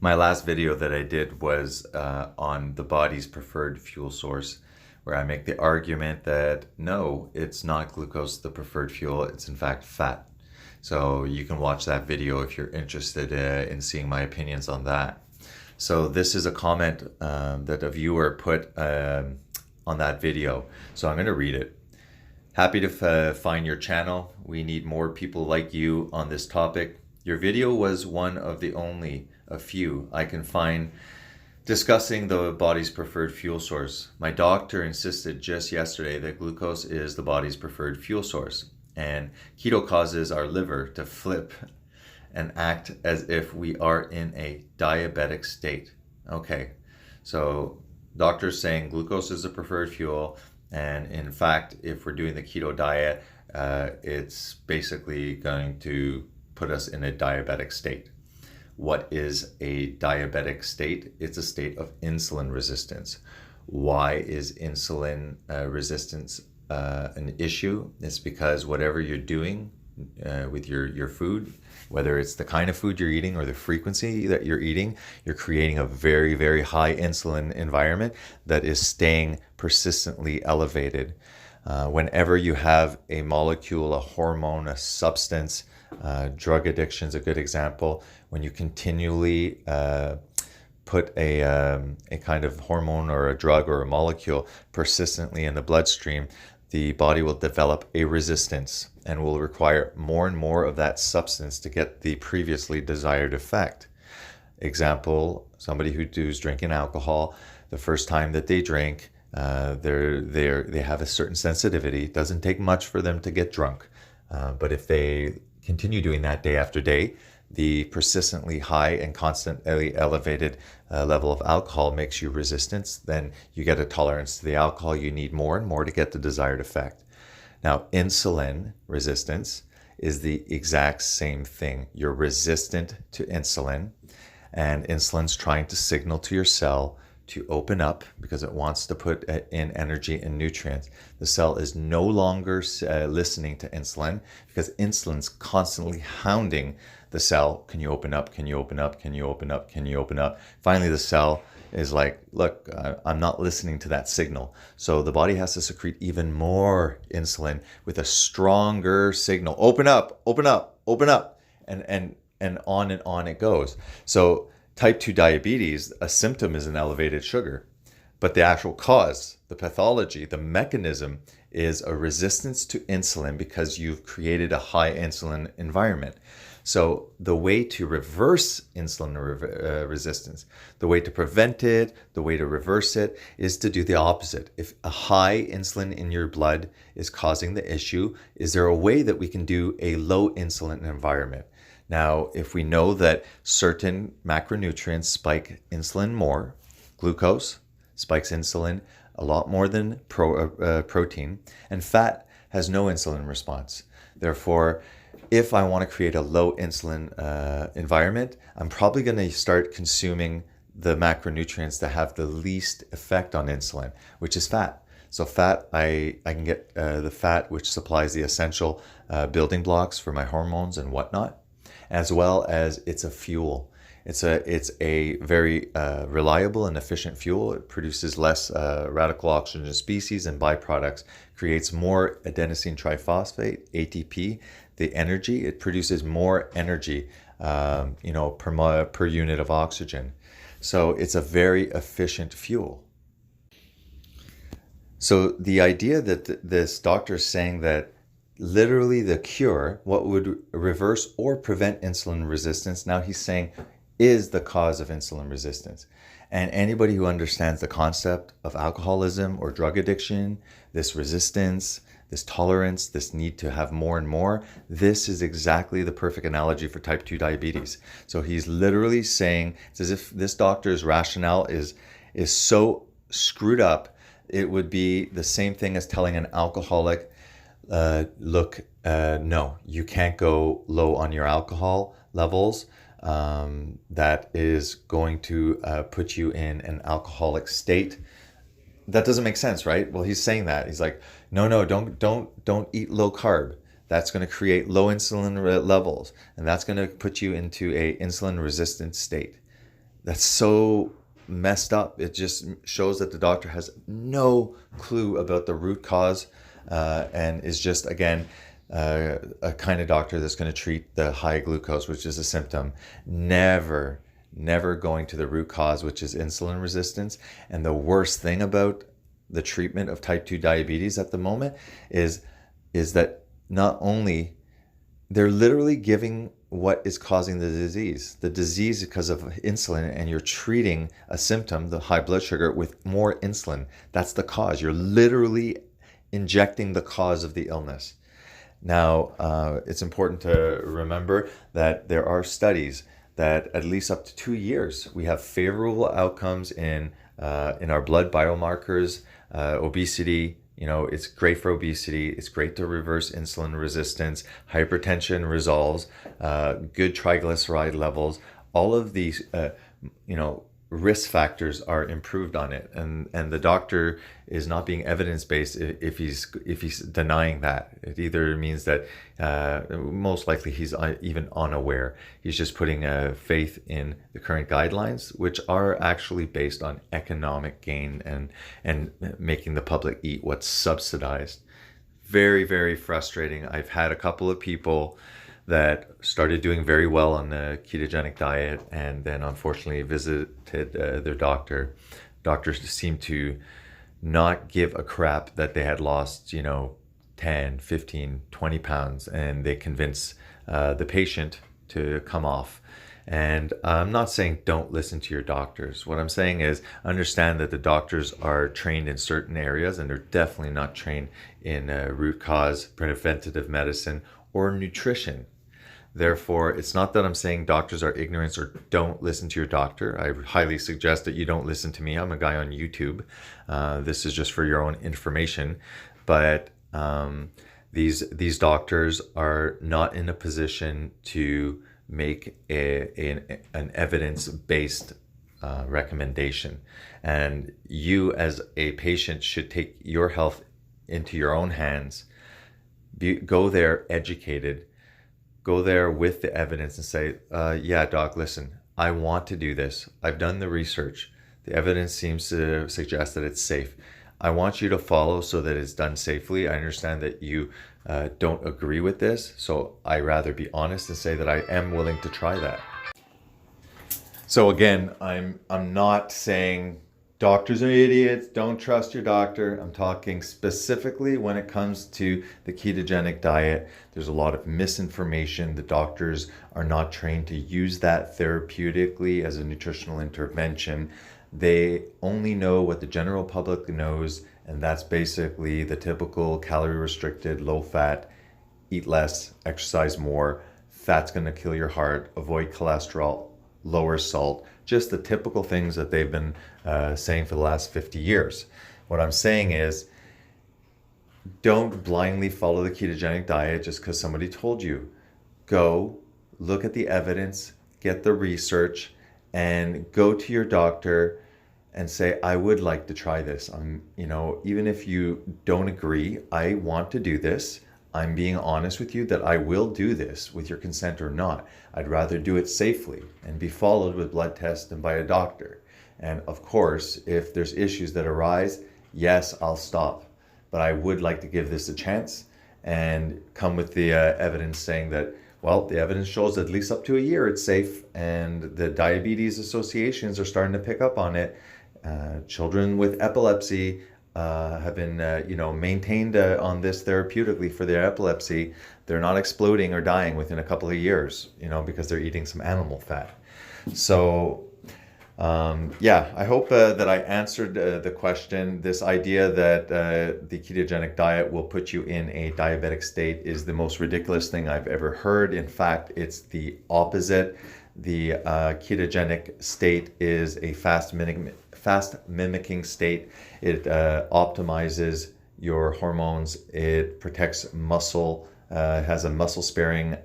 My last video that I did was on the body's preferred fuel source, where I make the argument that no, it's not glucose, the preferred fuel, it's in fact fat. So you can watch that video if you're interested in seeing my opinions on that. So this is a comment that a viewer put on that video. So I'm going to read it. Happy to find your channel. We need more people like you on this topic. Your video was one of the only a few I can find discussing the body's preferred fuel source. My doctor insisted just yesterday that glucose is the body's preferred fuel source, and keto causes our liver to flip and act as if we are in a diabetic state. Okay, so doctor's saying glucose is the preferred fuel, and in fact, if we're doing the keto diet, it's basically going to put us in a diabetic state. What is a diabetic state? It's a state of insulin resistance. Why is insulin resistance an issue? It's because whatever you're doing with your food, whether it's the kind of food you're eating or the frequency that you're eating, you're creating a very, very high insulin environment that is staying persistently elevated. Whenever you have a molecule, a hormone, a substance, drug addiction is a good example. When you continually put a kind of hormone or a drug or a molecule persistently in the bloodstream, the body will develop a resistance and will require more and more of that substance to get the previously desired effect. Example, somebody who's drinking alcohol, the first time that they drink, they have a certain sensitivity. It doesn't take much for them to get drunk. But if they continue doing that day after day, the persistently high and constantly elevated level of alcohol makes you resistant. Then you get a tolerance to the alcohol. You need more and more to get the desired effect. Now, insulin resistance is the exact same thing. You're resistant to insulin, and insulin's trying to signal to your cell to open up because it wants to put in energy and nutrients. The cell is no longer listening to insulin because insulin's constantly hounding the cell. Can you open up? Can you open up? Can you open up? Can you open up? Finally, the cell is like, look, I'm not listening to that signal. So the body has to secrete even more insulin with a stronger signal. Open up, open up, open up. And on it goes. So type 2 diabetes, a symptom is an elevated sugar, but the actual cause, the pathology, the mechanism is a resistance to insulin because you've created a high insulin environment. So the way to reverse insulin resistance, the way to prevent it, the way to reverse it is to do the opposite. If a high insulin in your blood is causing the issue, is there a way that we can do a low insulin environment? Now, if we know that certain macronutrients spike insulin more, glucose spikes insulin a lot more than protein, and fat has no insulin response. Therefore, if I want to create a low insulin environment, I'm probably going to start consuming the macronutrients that have the least effect on insulin, which is fat. So fat, I can get the fat which supplies the essential building blocks for my hormones and whatnot, as well as it's a fuel. It's a very reliable and efficient fuel. It produces less radical oxygen species and byproducts, creates more adenosine triphosphate, ATP. The energy, it produces more energy, per unit of oxygen. So it's a very efficient fuel. So the idea that this doctor is saying that literally the cure, what would reverse or prevent insulin resistance, now he's saying is the cause of insulin resistance. And anybody who understands the concept of alcoholism or drug addiction, this resistance, this tolerance, this need to have more and more, this is exactly the perfect analogy for type 2 diabetes. So he's literally saying, it's as if this doctor's rationale is so screwed up, it would be the same thing as telling an alcoholic, no, you can't go low on your alcohol levels. That is going to put you in an alcoholic state. That doesn't make sense, right? Well, he's saying that. He's like, no, don't eat low carb. That's going to create low insulin levels, and that's going to put you into a insulin resistant state. That's so messed up. It just shows that the doctor has no clue about the root cause, and is just, again, a kind of doctor that's going to treat the high glucose, which is a symptom, never going to the root cause, which is insulin resistance. And the worst thing about the treatment of type 2 diabetes at the moment is that not only they're literally giving what is causing the disease. The disease is because of insulin, and you're treating a symptom, the high blood sugar, with more insulin. That's the cause. You're literally injecting the cause of the illness. Now, it's important to remember that there are studies that at least up to 2 years, we have favorable outcomes in our blood biomarkers, obesity. It's great for obesity. It's great to reverse insulin resistance. Hypertension resolves. Good triglyceride levels. All of these, risk factors are improved on it, and the doctor is not being evidence-based if he's denying that. It either means that most likely he's even unaware. He's just putting faith in the current guidelines, which are actually based on economic gain and making the public eat what's subsidized. Very, very frustrating. I've had a couple of people that started doing very well on the ketogenic diet, and then unfortunately visited their doctor. Doctors seemed to not give a crap that they had lost, 10, 15, 20 pounds, and they convince the patient to come off. And I'm not saying don't listen to your doctors. What I'm saying is understand that the doctors are trained in certain areas, and they're definitely not trained in root cause, preventative medicine, or nutrition. Therefore, it's not that I'm saying doctors are ignorant or don't listen to your doctor. I highly suggest that you don't listen to me. I'm a guy on YouTube. This is just for your own information. But these doctors are not in a position to make an evidence-based recommendation. And you as a patient should take your health into your own hands. Go there educated. Go there with the evidence and say, yeah, doc, listen, I want to do this. I've done the research. The evidence seems to suggest that it's safe. I want you to follow so that it's done safely. I understand that you don't agree with this, so I rather be honest and say that I am willing to try that. So again, I'm not saying doctors are idiots, don't trust your doctor. I'm talking specifically when it comes to the ketogenic diet. There's a lot of misinformation. The doctors are not trained to use that therapeutically as a nutritional intervention. They only know what the general public knows, and that's basically the typical calorie restricted, low fat, eat less, exercise more, fat's gonna kill your heart, avoid cholesterol, lower salt, just the typical things that they've been saying for the last 50 years. What I'm saying is, don't blindly follow the ketogenic diet just because somebody told you. Go look at the evidence, get the research, and go to your doctor and say, I would like to try this. Even if you don't agree, I want to do this. I'm being honest with you that I will do this with your consent or not. I'd rather do it safely and be followed with blood tests and by a doctor. And of course, if there's issues that arise, yes, I'll stop. But I would like to give this a chance and come with the evidence saying that, well, the evidence shows at least up to a year it's safe, and the diabetes associations are starting to pick up on it. Children with epilepsy have been maintained on this therapeutically for their epilepsy. They're not exploding or dying within a couple of years, because they're eating some animal fat. So I hope that I answered the question. This idea that the ketogenic diet will put you in a diabetic state is the most ridiculous thing I've ever heard. In fact, it's the opposite. The ketogenic state is a fast mimicking state. It optimizes your hormones. It protects muscle, has a muscle sparing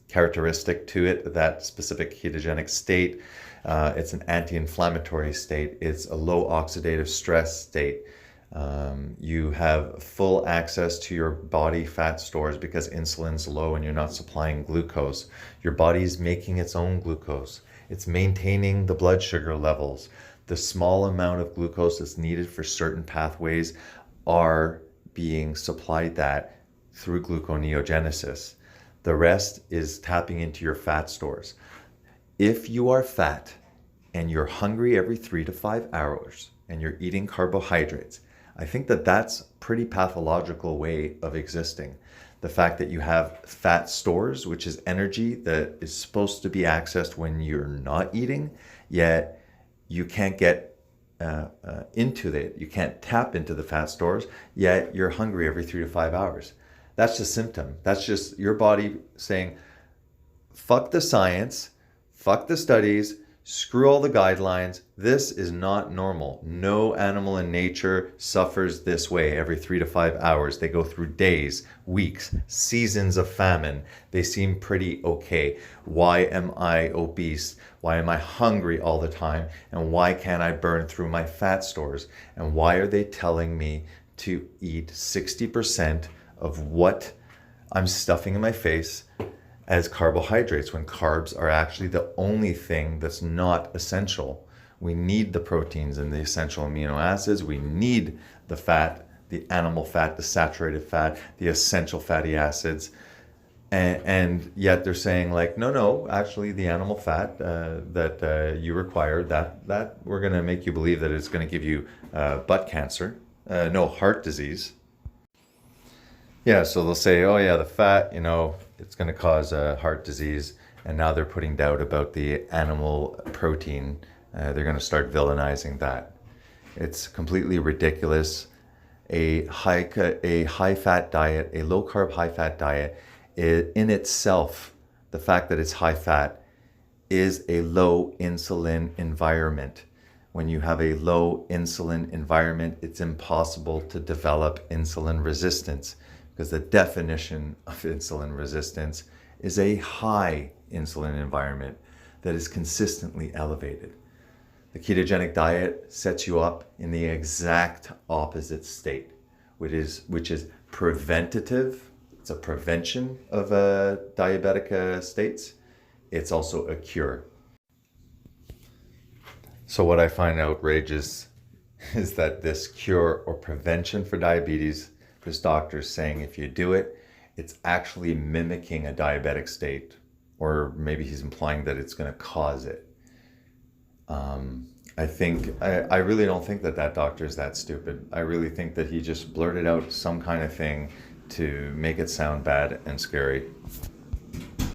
characteristic to it, that specific ketogenic state. It's an anti-inflammatory state. It's a low oxidative stress state. You have full access to your body fat stores because insulin's low and you're not supplying glucose. Your body's making its own glucose. It's maintaining the blood sugar levels. The small amount of glucose that's needed for certain pathways are being supplied that through gluconeogenesis. The rest is tapping into your fat stores. If you are fat and you're hungry every 3 to 5 hours and you're eating carbohydrates, I think that that's a pretty pathological way of existing. The fact that you have fat stores, which is energy that is supposed to be accessed when you're not eating, yet you can't get into it. You can't tap into the fat stores, yet you're hungry every 3 to 5 hours. That's just symptom. That's just your body saying, fuck the science, fuck the studies, screw all the guidelines. This is not normal. No animal in nature suffers this way every 3 to 5 hours. They go through days, weeks, seasons of famine. They seem pretty okay. Why am I obese? Why am I hungry all the time? And why can't I burn through my fat stores? And why are they telling me to eat 60% of what I'm stuffing in my face as carbohydrates when carbs are actually the only thing that's not essential? We need the proteins and the essential amino acids. We need the fat, the animal fat, the saturated fat, the essential fatty acids. And yet they're saying like, no, actually the animal fat that you require, that we're going to make you believe that it's going to give you butt cancer, no, heart disease. Yeah, so they'll say, oh yeah, the fat, it's going to cause heart disease. And now they're putting doubt about the animal protein. They're going to start villainizing that. It's completely ridiculous. A high fat diet, a low carb, high fat diet, in itself, the fact that it's high fat is a low insulin environment. When you have a low insulin environment, it's impossible to develop insulin resistance, because the definition of insulin resistance is a high insulin environment that is consistently elevated. The ketogenic diet sets you up in the exact opposite state, which is preventative. It's a prevention of diabetic states. It's also a cure. So what I find outrageous is that this cure or prevention for diabetes, this doctor's saying if you do it, it's actually mimicking a diabetic state, or maybe he's implying that it's going to cause it. I really don't think that doctor is that stupid. I really think that he just blurted out some kind of thing to make it sound bad and scary.